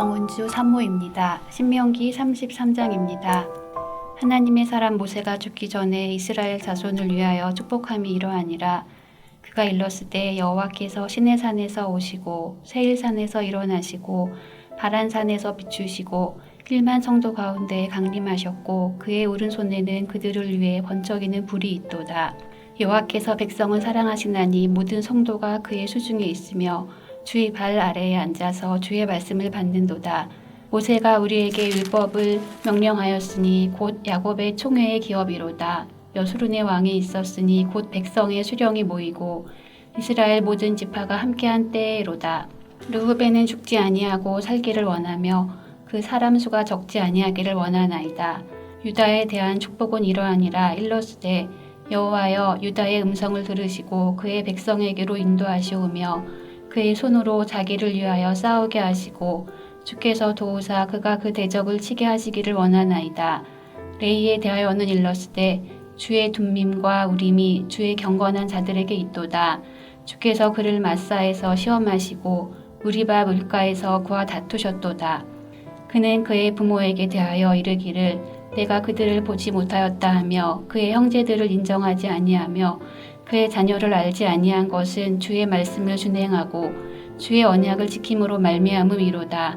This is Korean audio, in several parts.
정은주 산모입니다. 신명기 33장입니다. 하나님의 사람 모세가 죽기 전에 이스라엘 자손을 위하여 축복함이 이러하니라. 그가 일렀으되 여호와께서 시내산에서 오시고 세일산에서 일어나시고 바란산에서 비추시고 힐만 성도 가운데 강림하셨고 그의 오른손에는 그들을 위해 번쩍이는 불이 있도다. 여호와께서 백성을 사랑하시나니 모든 성도가 그의 수중에 있으며 주의 발 아래에 앉아서 주의 말씀을 받는도다. 모세가 우리에게 율법을 명령하였으니 곧 야곱의 총회의 기업이로다. 여수룬의 왕이 있었으니 곧 백성의 수령이 모이고 이스라엘 모든 지파가 함께한 때로다. 르후벤은 죽지 아니하고 살기를 원하며 그 사람 수가 적지 아니하기를 원하나이다. 유다에 대한 축복은 이러하니라. 일러스되 여호와여 유다의 음성을 들으시고 그의 백성에게로 인도하시오며 그의 손으로 자기를 위하여 싸우게 하시고 주께서 도우사 그가 그 대적을 치게 하시기를 원하나이다. 레이에 대하여는 일렀으되 주의 둠밈과 우림이 주의 경건한 자들에게 있도다. 주께서 그를 마사에서 시험하시고 우리바 물가에서 그와 다투셨도다. 그는 그의 부모에게 대하여 이르기를 내가 그들을 보지 못하였다 하며 그의 형제들을 인정하지 아니하며 그의 자녀를 알지 아니한 것은 주의 말씀을 준행하고 주의 언약을 지킴으로 말미암음이로다.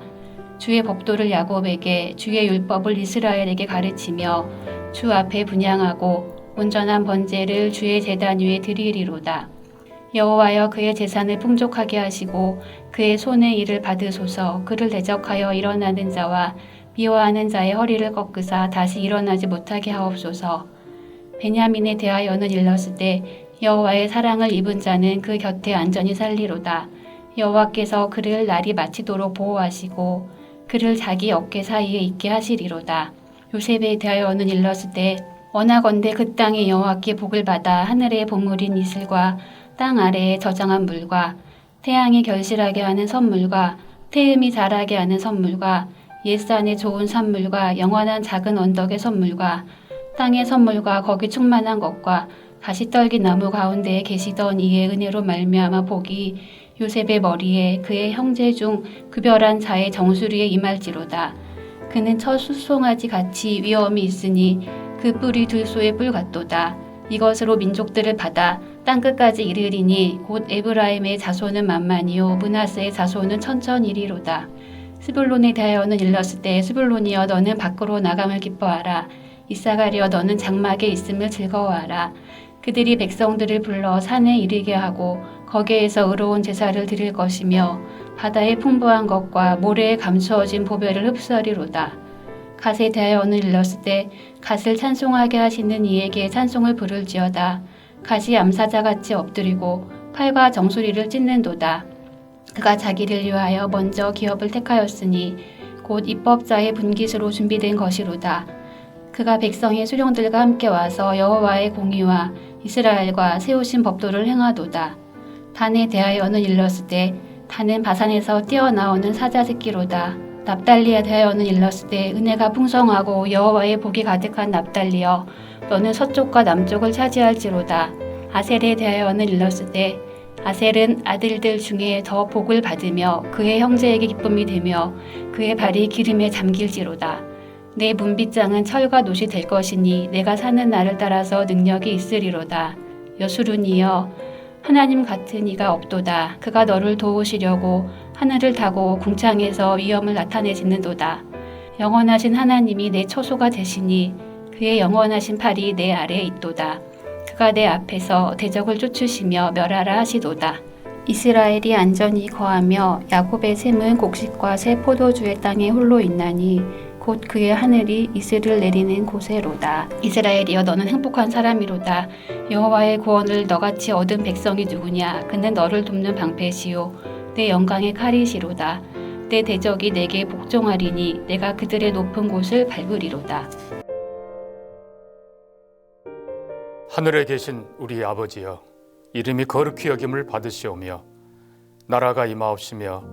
주의 법도를 야곱에게 주의 율법을 이스라엘에게 가르치며 주 앞에 분향하고 온전한 번제를 주의 제단 위에 드리리로다. 여호와여 그의 재산을 풍족하게 하시고 그의 손의 일을 받으소서. 그를 대적하여 일어나는 자와 미워하는 자의 허리를 꺾으사 다시 일어나지 못하게 하옵소서. 베냐민에 대하여는 일렀으되 여호와의 사랑을 입은 자는 그 곁에 안전히 살리로다. 여호와께서 그를 날이 마치도록 보호하시고 그를 자기 어깨 사이에 있게 하시리로다. 요셉에 대하여는 일렀으되 원하건대 그 땅이 여호와께 복을 받아 하늘의 보물인 이슬과 땅 아래에 저장한 물과 태양이 결실하게 하는 선물과 태음이 자라게 하는 선물과 옛산의 좋은 산물과 영원한 작은 언덕의 선물과 땅의 선물과 거기 충만한 것과 가시떨기 나무 가운데에 계시던 이의 은혜로 말미암아 복이 요셉의 머리에 그의 형제 중 구별한 자의 정수리에 임할지로다. 그는 첫 숫송아지 같이 위엄이 있으니 그 뿔이 들소의 뿔 같도다. 이것으로 민족들을 받아 땅끝까지 이르리니 곧 에브라임의 자손은 만만이요 므낫세의 자손은 천천이리로다. 스불론에 대하여는 일렀으되 스불론이여 너는 밖으로 나감을 기뻐하라. 이사가리여 너는 장막에 있음을 즐거워하라. 그들이 백성들을 불러 산에 이르게 하고 거기에서 의로운 제사를 드릴 것이며 바다의 풍부한 것과 모래에 감추어진 보배를 흡수하리로다. 갓에 대하여는 일렀으되 갓을 찬송하게 하시는 이에게 찬송을 부를지어다. 갓이 암사자같이 엎드리고 팔과 정수리를 찢는도다. 그가 자기를 위하여 먼저 기업을 택하였으니 곧 입법자의 분깃으로 준비된 것이로다. 그가 백성의 수령들과 함께 와서 여호와의 공의와 이스라엘과 세우신 법도를 행하도다. 단에 대하여는 일렀으되 단은 바산에서 뛰어나오는 사자 새끼로다. 납달리에 대하여는 일렀으되 은혜가 풍성하고 여호와의 복이 가득한 납달리여 너는 서쪽과 남쪽을 차지할지로다. 아셀에 대하여는 일렀으되 아셀은 아들들 중에 더 복을 받으며 그의 형제에게 기쁨이 되며 그의 발이 기름에 잠길지로다. 내 문빗장은 철과 놋이 될 것이니 내가 사는 날을 따라서 능력이 있으리로다. 여수룬이여 하나님 같은 이가 없도다. 그가 너를 도우시려고 하늘을 타고 궁창에서 위엄을 나타내시는도다. 영원하신 하나님이 내 처소가 되시니 그의 영원하신 팔이 내 아래에 있도다. 그가 내 앞에서 대적을 쫓으시며 멸하라 하시도다. 이스라엘이 안전히 거하며 야곱의 샘은 곡식과 새 포도주의 땅에 홀로 있나니 곧 그의 하늘이 이슬을 내리는 곳에로다. 이스라엘이여 너는 행복한 사람이로다. 여호와의 구원을 너같이 얻은 백성이 누구냐. 그는 너를 돕는 방패시요 내 영광의 칼이시로다. 내 대적이 내게 복종하리니 내가 그들의 높은 곳을 밟으리로다. 하늘에 계신 우리 아버지여 이름이 거룩히 여김을 받으시오며 나라가 임하옵시며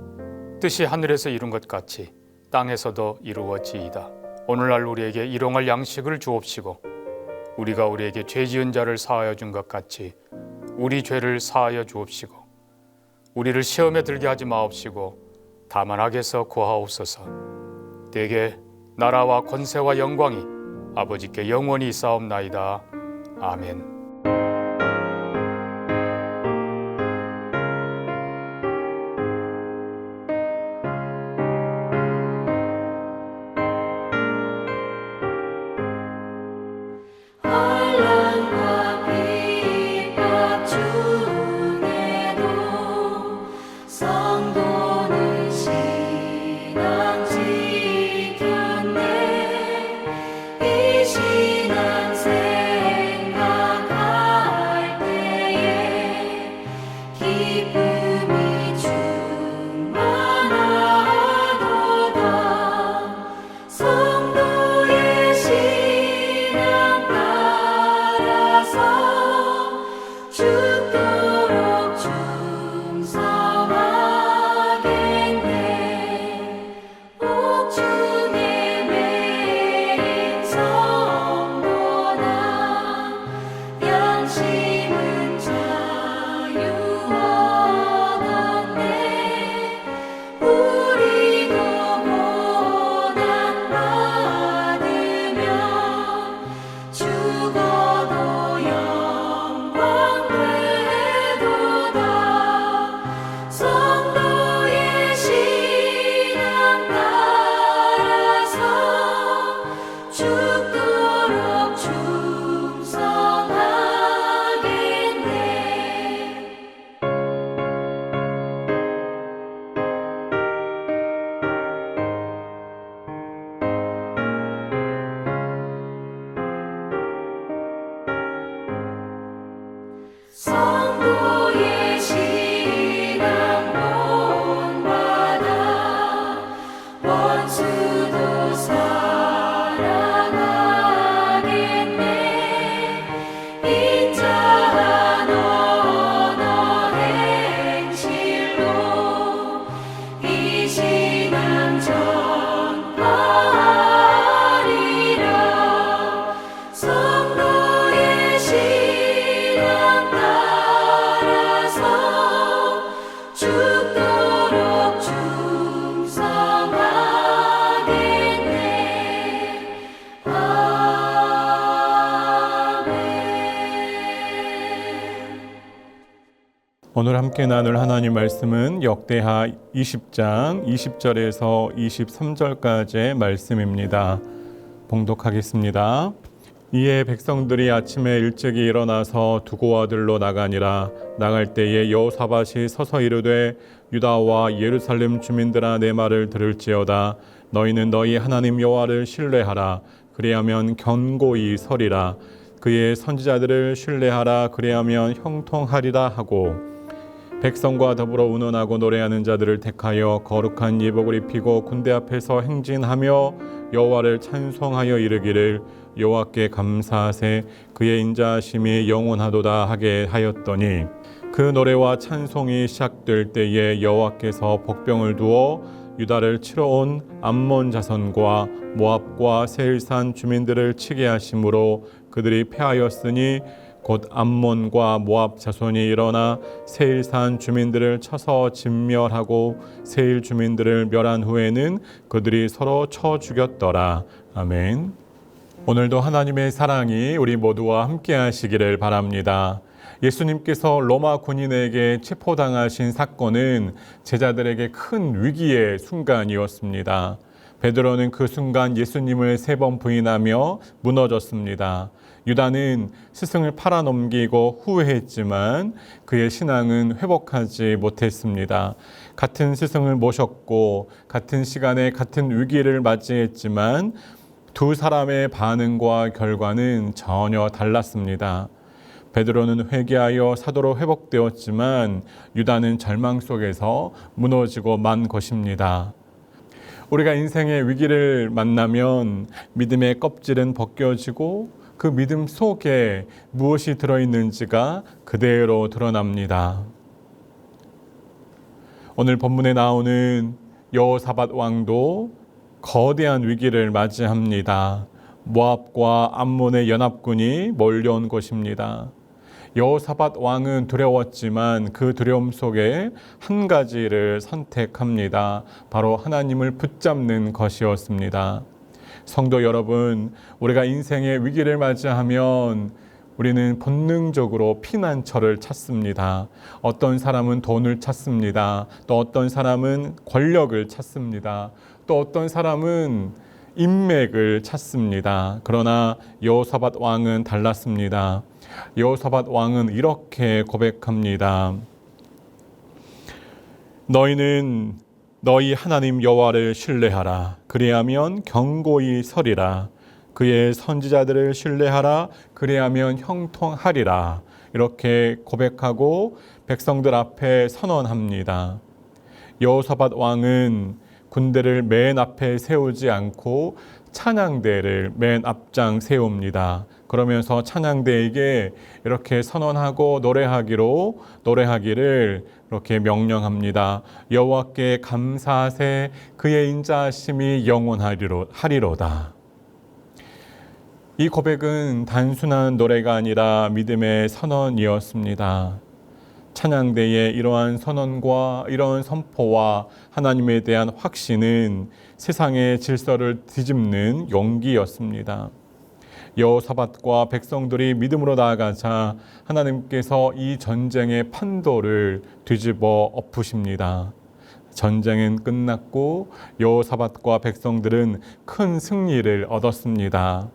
뜻이 하늘에서 이룬 것 같이 땅에서도 이루어지이다. 오늘날 우리에게 일용할 양식을 주옵시고 우리가 우리에게 죄 지은 자를 사하여 준 것 같이 우리 죄를 사하여 주옵시고 우리를 시험에 들게 하지 마옵시고 다만 악에서 구하옵소서. 대개 나라와 권세와 영광이 아버지께 영원히 있사옵나이다. 아멘. 환난과 핍박 중에도 성도는 신앙 지켰네. 이 신앙 생각할 때에 기쁨이 충만하도다. 성도의 신앙 따라서 죽도록 충성하겠네. 옥중에 매인 성도나 양심은 자유 얻었네. 우리도 고난 받으며 죽어도 영광 되도다. 성도의 신앙 따라서 죽도록 충성하겠네. 성도의 신앙 본받아 원수도 사랑하겠네. 인자한 언어 행실로 이 신앙 전파하리라. 성도의 신앙 따라서 죽도록 충성하겠네. 아멘. 오늘 함께 나눌 하나님 말씀은 역대하 20장 20절에서 23절까지의 말씀입니다. 봉독하겠습니다. 이에 백성들이 아침에 일찍이 일어나서 두고 아들로 나가니라. 나갈 때에 여호사밧이 서서 이르되 유다와 예루살렘 주민들아 내 말을 들을지어다. 너희는 너희 하나님 여호와를 신뢰하라. 그리하면 견고히 서리라. 그의 선지자들을 신뢰하라. 그리하면 형통하리라 하고 백성과 더불어 운원하고 노래하는 자들을 택하여 거룩한 예복을 입히고 군대 앞에서 행진하며 여호와를 찬송하여 이르기를 여호와께 감사하세 그의 인자하심이 영원하도다 하게 하였더니 그 노래와 찬송이 시작될 때에 여호와께서 복병을 두어 유다를 치러 온 암몬 자손과 모압과 세일산 주민들을 치게 하심으로 그들이 패하였으니 곧 암몬과 모압 자손이 일어나 세일산 주민들을 쳐서 진멸하고 세일 주민들을 멸한 후에는 그들이 서로 쳐 죽였더라. 아멘. 오늘도 하나님의 사랑이 우리 모두와 함께 하시기를 바랍니다. 예수님께서 로마 군인에게 체포당하신 사건은 제자들에게 큰 위기의 순간이었습니다. 베드로는 그 순간 예수님을 3번 부인하며 무너졌습니다. 유다는 스승을 팔아넘기고 후회했지만 그의 신앙은 회복하지 못했습니다. 같은 스승을 모셨고 같은 시간에 같은 위기를 맞이했지만 두 사람의 반응과 결과는 전혀 달랐습니다. 베드로는 회개하여 사도로 회복되었지만 유다는 절망 속에서 무너지고 만 것입니다. 우리가 인생의 위기를 만나면 믿음의 껍질은 벗겨지고 그 믿음 속에 무엇이 들어있는지가 그대로 드러납니다. 오늘 본문에 나오는 여호사밧 왕도 거대한 위기를 맞이합니다. 모압과 암몬의 연합군이 몰려온 것입니다. 여호사밧 왕은 두려웠지만 그 두려움 속에 한 가지를 선택합니다. 바로 하나님을 붙잡는 것이었습니다. 성도 여러분, 우리가 인생의 위기를 맞이하면 우리는 본능적으로 피난처를 찾습니다. 어떤 사람은 돈을 찾습니다. 또 어떤 사람은 권력을 찾습니다. 또 어떤 사람은 인맥을 찾습니다. 그러나 여호사밧 왕은 달랐습니다. 여호사밧 왕은 이렇게 고백합니다. 너희는 너희 하나님 여호와를 신뢰하라. 그리하면 견고히 서리라. 그의 선지자들을 신뢰하라. 그리하면 형통하리라. 이렇게 고백하고 백성들 앞에 선언합니다. 여호사밧 왕은 군대를 맨 앞에 세우지 않고 찬양대를 맨 앞장 세웁니다. 그러면서 찬양대에게 이렇게 선언하고 노래하기를 이렇게 명령합니다. 여호와께 감사하세 그의 인자하심이 영원하리로다. 이 고백은 단순한 노래가 아니라 믿음의 선언이었습니다. 찬양대의 이러한 선언과 이러한 선포와 하나님에 대한 확신은 세상의 질서를 뒤집는 용기였습니다. 여호사밧과 백성들이 믿음으로 나아가자 하나님께서 이 전쟁의 판도를 뒤집어 엎으십니다. 전쟁은 끝났고 여호사밧과 백성들은 큰 승리를 얻었습니다.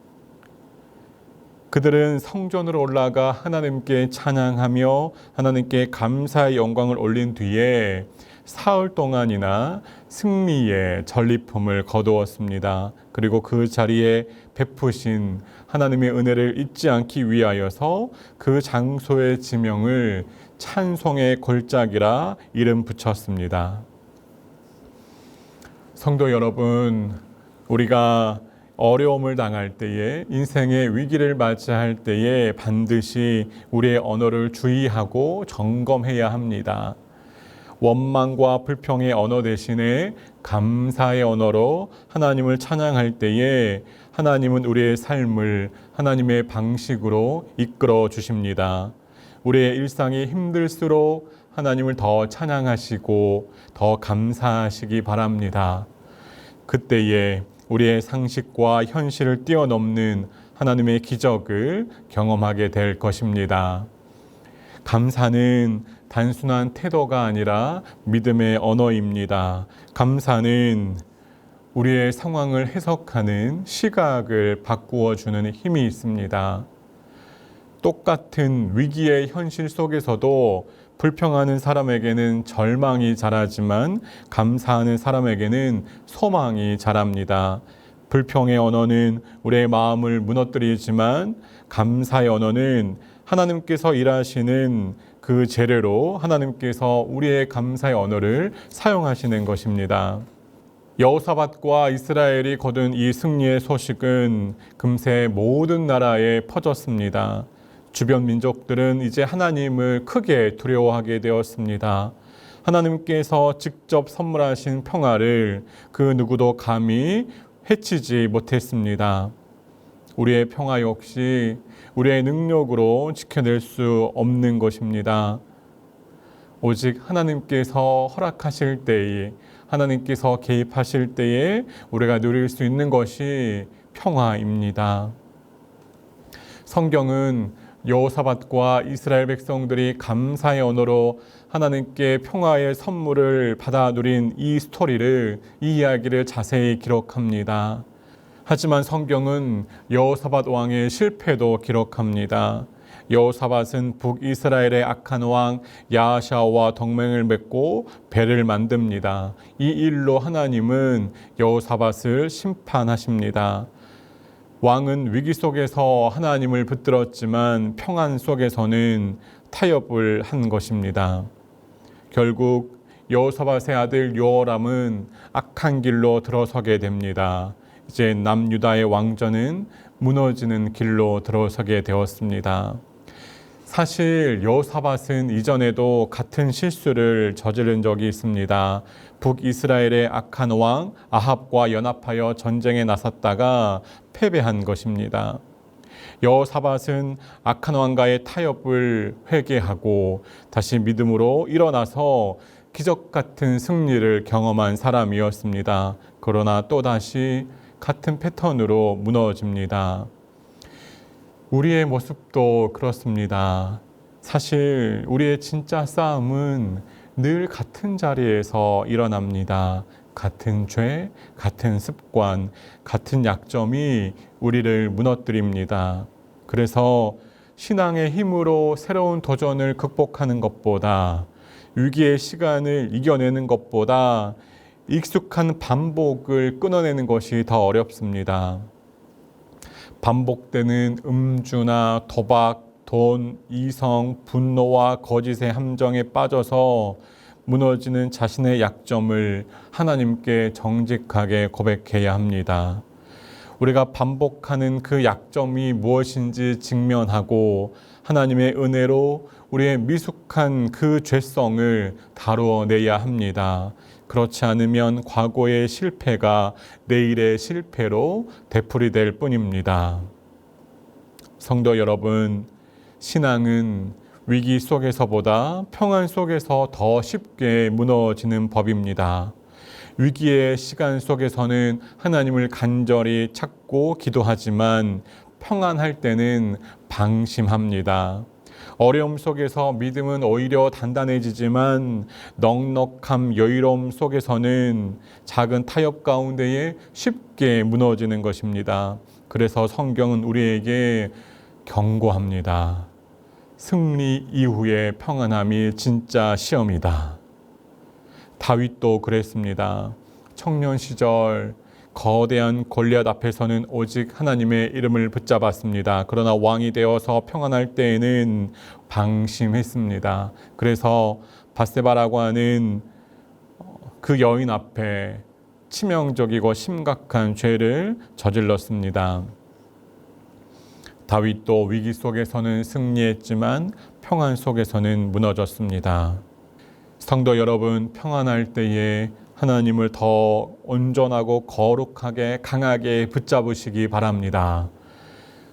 그들은 성전으로 올라가 하나님께 찬양하며 하나님께 감사의 영광을 올린 뒤에 사흘 동안이나 승리의 전리품을 거두었습니다. 그리고 그 자리에 베푸신 하나님의 은혜를 잊지 않기 위하여서 그 장소의 지명을 찬송의 골짜기라 이름 붙였습니다. 성도 여러분, 우리가 어려움을 당할 때에 인생의 위기를 맞이할 때에 반드시 우리의 언어를 주의하고 점검해야 합니다. 원망과 불평의 언어 대신에 감사의 언어로 하나님을 찬양할 때에 하나님은 우리의 삶을 하나님의 방식으로 이끌어 주십니다. 우리의 일상이 힘들수록 하나님을 더 찬양하시고 더 감사하시기 바랍니다. 그때에 우리의 상식과 현실을 뛰어넘는 하나님의 기적을 경험하게 될 것입니다. 감사는 단순한 태도가 아니라 믿음의 언어입니다. 감사는 우리의 상황을 해석하는 시각을 바꾸어 주는 힘이 있습니다. 똑같은 위기의 현실 속에서도 불평하는 사람에게는 절망이 자라지만 감사하는 사람에게는 소망이 자랍니다. 불평의 언어는 우리의 마음을 무너뜨리지만 감사의 언어는 하나님께서 일하시는 그 재료로 하나님께서 우리의 감사의 언어를 사용하시는 것입니다. 여호사밧과 이스라엘이 거둔 이 승리의 소식은 금세 모든 나라에 퍼졌습니다. 주변 민족들은 이제 하나님을 크게 두려워하게 되었습니다. 하나님께서 직접 선물하신 평화를 그 누구도 감히 해치지 못했습니다. 우리의 평화 역시 우리의 능력으로 지켜낼 수 없는 것입니다. 오직 하나님께서 허락하실 때에, 하나님께서 개입하실 때에 우리가 누릴 수 있는 것이 평화입니다. 성경은 여호사밧과 이스라엘 백성들이 감사의 언어로 하나님께 평화의 선물을 받아 누린 이 스토리를, 이 이야기를 자세히 기록합니다. 하지만 성경은 여호사밧 왕의 실패도 기록합니다. 여호사밧은 북이스라엘의 악한 왕 야하시아와 동맹을 맺고 배를 만듭니다. 이 일로 하나님은 여호사밧을 심판하십니다. 왕은 위기 속에서 하나님을 붙들었지만 평안 속에서는 타협을 한 것입니다. 결국 여호사밧의 아들 요호람은 악한 길로 들어서게 됩니다. 이제 남유다의 왕조는 무너지는 길로 들어서게 되었습니다. 사실 여호사밧은 이전에도 같은 실수를 저지른 적이 있습니다. 북이스라엘의 악한 왕 아합과 연합하여 전쟁에 나섰다가 패배한 것입니다. 여호사밧은 악한 왕과의 타협을 회개하고 다시 믿음으로 일어나서 기적 같은 승리를 경험한 사람이었습니다. 그러나 또다시 같은 패턴으로 무너집니다. 우리의 모습도 그렇습니다. 사실 우리의 진짜 싸움은 늘 같은 자리에서 일어납니다. 같은 죄, 같은 습관, 같은 약점이 우리를 무너뜨립니다. 그래서 신앙의 힘으로 새로운 도전을 극복하는 것보다, 위기의 시간을 이겨내는 것보다 익숙한 반복을 끊어내는 것이 더 어렵습니다. 반복되는 음주나 도박, 돈, 이성, 분노와 거짓의 함정에 빠져서 무너지는 자신의 약점을 하나님께 정직하게 고백해야 합니다. 우리가 반복하는 그 약점이 무엇인지 직면하고 하나님의 은혜로 우리의 미숙한 그 죄성을 다루어내야 합니다. 그렇지 않으면 과거의 실패가 내일의 실패로 되풀이될 뿐입니다. 성도 여러분, 신앙은 위기 속에서보다 평안 속에서 더 쉽게 무너지는 법입니다. 위기의 시간 속에서는 하나님을 간절히 찾고 기도하지만 평안할 때는 방심합니다. 어려움 속에서 믿음은 오히려 단단해지지만 넉넉함, 여유로움 속에서는 작은 타협 가운데에 쉽게 무너지는 것입니다. 그래서 성경은 우리에게 경고합니다. 승리 이후의 평안함이 진짜 시험이다. 다윗도 그랬습니다. 청년 시절 거대한 골리앗 앞에서는 오직 하나님의 이름을 붙잡았습니다. 그러나 왕이 되어서 평안할 때에는 방심했습니다. 그래서 밧세바라고 하는 그 여인 앞에 치명적이고 심각한 죄를 저질렀습니다. 다윗도 위기 속에서는 승리했지만 평안 속에서는 무너졌습니다. 성도 여러분, 평안할 때에 하나님을 더 온전하고 거룩하게 강하게 붙잡으시기 바랍니다.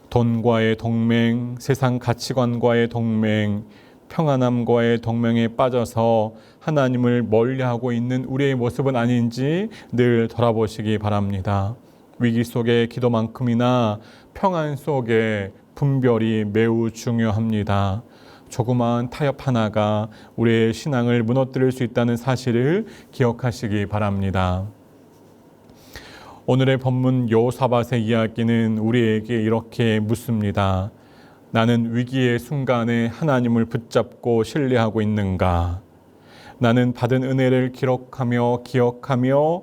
돈과의 동맹, 세상 가치관과의 동맹, 평안함과의 동맹에 빠져서 하나님을 멀리하고 있는 우리의 모습은 아닌지 늘 돌아보시기 바랍니다. 위기 속의 기도만큼이나 평안 속의 분별이 매우 중요합니다. 조그마한 타협 하나가 우리의 신앙을 무너뜨릴 수 있다는 사실을 기억하시기 바랍니다. 오늘의 본문 여호사밧의 이야기는 우리에게 이렇게 묻습니다. 나는 위기의 순간에 하나님을 붙잡고 신뢰하고 있는가? 나는 받은 은혜를 기록하며 기억하며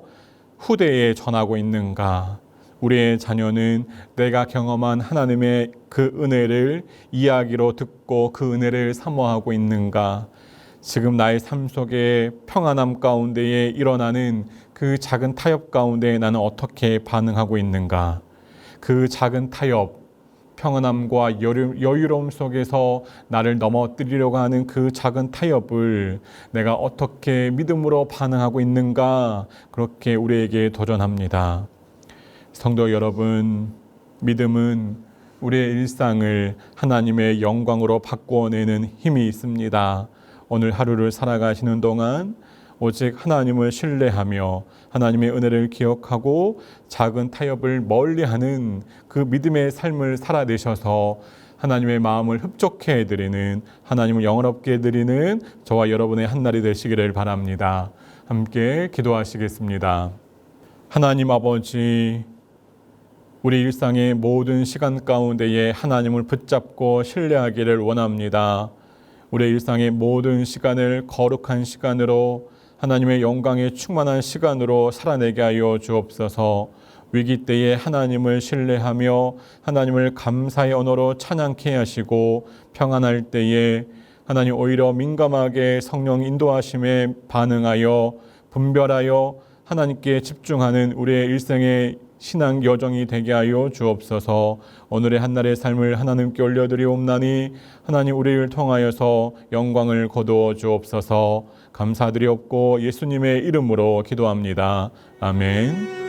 후대에 전하고 있는가? 우리의 자녀는 내가 경험한 하나님의 그 은혜를 이야기로 듣고 그 은혜를 사모하고 있는가? 지금 나의 삶 속에 평안함 가운데에 일어나는 그 작은 타협 가운데 나는 어떻게 반응하고 있는가? 그 작은 타협, 평안함과 여유로움 속에서 나를 넘어뜨리려고 하는 그 작은 타협을 내가 어떻게 믿음으로 반응하고 있는가? 그렇게 우리에게 도전합니다. 성도 여러분, 믿음은 우리의 일상을 하나님의 영광으로 바꿔내는 힘이 있습니다. 오늘 하루를 살아가시는 동안 오직 하나님을 신뢰하며 하나님의 은혜를 기억하고 작은 타협을 멀리하는 그 믿음의 삶을 살아내셔서 하나님의 마음을 흡족해 해드리는, 하나님을 영원롭게 해드리는 저와 여러분의 한날이 되시기를 바랍니다. 함께 기도하시겠습니다. 하나님 아버지, 우리 일상의 모든 시간 가운데에 하나님을 붙잡고 신뢰하기를 원합니다. 우리 일상의 모든 시간을 거룩한 시간으로 하나님의 영광에 충만한 시간으로 살아내게 하여 주옵소서. 위기 때에 하나님을 신뢰하며 하나님을 감사의 언어로 찬양케 하시고, 평안할 때에 하나님 오히려 민감하게 성령 인도하심에 반응하여 분별하여 하나님께 집중하는 우리의 일생의 신앙 여정이 되게 하여 주옵소서. 오늘의 한날의 삶을 하나님께 올려드리옵나니 하나님 우리를 통하여서 영광을 거두어 주옵소서. 감사드리옵고 예수님의 이름으로 기도합니다. 아멘.